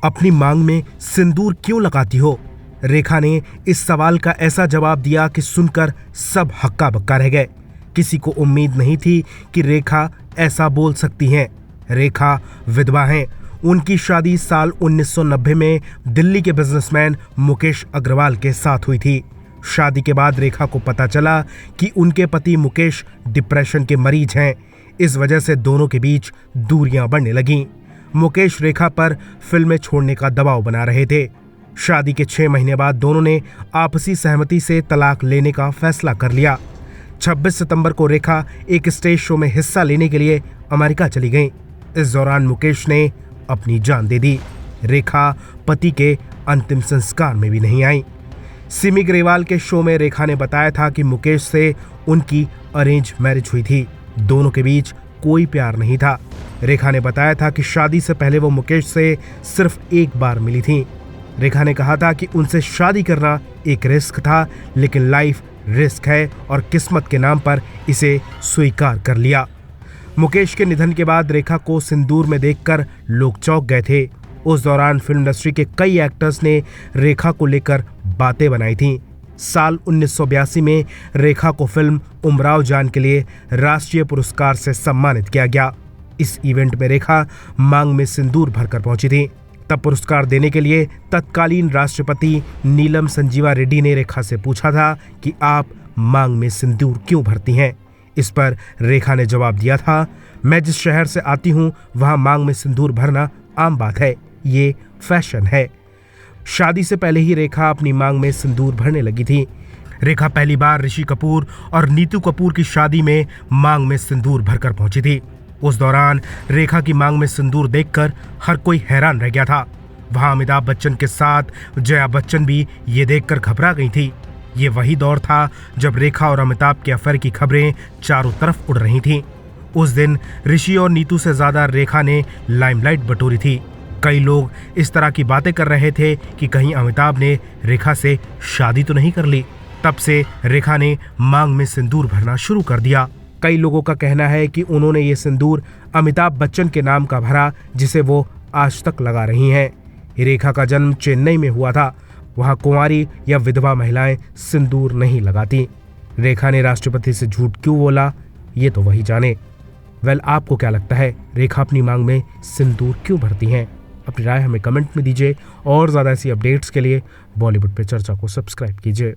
अपनी मांग में सिंदूर क्यों लगाती हो? रेखा ने इस सवाल का ऐसा जवाब दिया कि सुनकर सब हक्का बक्का रह गए। किसी को उम्मीद नहीं थी कि रेखा ऐसा बोल सकती हैं। रेखा विधवा हैं। उनकी शादी साल 1990 में दिल्ली के बिजनेसमैन मुकेश अग्रवाल के साथ हुई थी। शादी के बाद रेखा को पता चला कि उनके पति मुकेश डिप्रेशन के मरीज हैं। इस वजह से दोनों के बीच दूरियां बढ़ने लगीं। मुकेश रेखा पर फिल्में छोड़ने का दबाव बना रहे थे। शादी के 6 महीने बाद दोनों ने आपसी सहमति से तलाक लेने का फैसला कर लिया। 26 सितंबर को रेखा एक स्टेज शो में हिस्सा लेने के लिए अमेरिका चली गईं। इस दौरान मुकेश ने अपनी जान दे दी। रेखा पति के अंतिम संस्कार में भी नहीं आई। सिमी ग्रेवाल के शो में रेखा ने बताया था कि मुकेश से उनकी अरेंज मैरिज हुई थी। दोनों के बीच कोई प्यार नहीं था। रेखा ने बताया था कि शादी से पहले वो मुकेश से सिर्फ एक बार मिली थी। रेखा ने कहा था कि उनसे शादी करना एक रिस्क था, लेकिन लाइफ रिस्क है और किस्मत के नाम पर इसे स्वीकार कर लिया। मुकेश के निधन के बाद रेखा को सिंदूर में देखकर लोग चौंक गए थे। उस दौरान फिल्म इंडस्ट्री के कई एक्टर्स ने रेखा को लेकर बातें बनाई थीं। साल 1982 में रेखा को फिल्म उमराव जान के लिए राष्ट्रीय पुरस्कार से सम्मानित किया गया। इस इवेंट में रेखा मांग में सिंदूर भरकर पहुंची थी। तब पुरस्कार देने के लिए तत्कालीन राष्ट्रपति नीलम संजीवा रेड्डी ने रेखा से पूछा था कि आप मांग में सिंदूर क्यों भरती हैं। इस पर रेखा ने जवाब दिया था, मैं जिस शहर से आती हूं वहां मांग में सिंदूर भरना आम बात है, ये फैशन है। शादी से पहले ही रेखा अपनी मांग में सिंदूर भरने लगी थी। रेखा पहली बार ऋषि कपूर और नीतू कपूर की शादी में मांग में सिंदूर भरकर पहुंची थी। उस दौरान रेखा की मांग में सिंदूर देखकर हर कोई हैरान रह गया था। वहां अमिताभ बच्चन के साथ जया बच्चन भी ये देखकर घबरा गई थी। ये वही दौर था जब रेखा और अमिताभ के अफेयर की खबरें चारों तरफ उड़ रही थीं। उस दिन ऋषि और नीतू से ज्यादा रेखा ने लाइमलाइट बटोरी थी। कई लोग इस तरह की बातें कर रहे थे कि कहीं अमिताभ ने रेखा से शादी तो नहीं कर ली। तब से रेखा ने मांग में सिंदूर भरना शुरू कर दिया। कई लोगों का कहना है कि उन्होंने ये सिंदूर अमिताभ बच्चन के नाम का भरा, जिसे वो आज तक लगा रही हैं। रेखा का जन्म चेन्नई में हुआ था। वहां कुंवारी या विधवा महिलाएं सिंदूर नहीं लगाती। रेखा ने राष्ट्रपति से झूठ क्यों बोला, ये तो वही जाने। आपको क्या लगता है, रेखा अपनी मांग में सिंदूर क्यों भरती हैं? अपनी राय हमें कमेंट में दीजिए और ज़्यादा ऐसी अपडेट्स के लिए बॉलीवुड पे चर्चा को सब्सक्राइब कीजिए।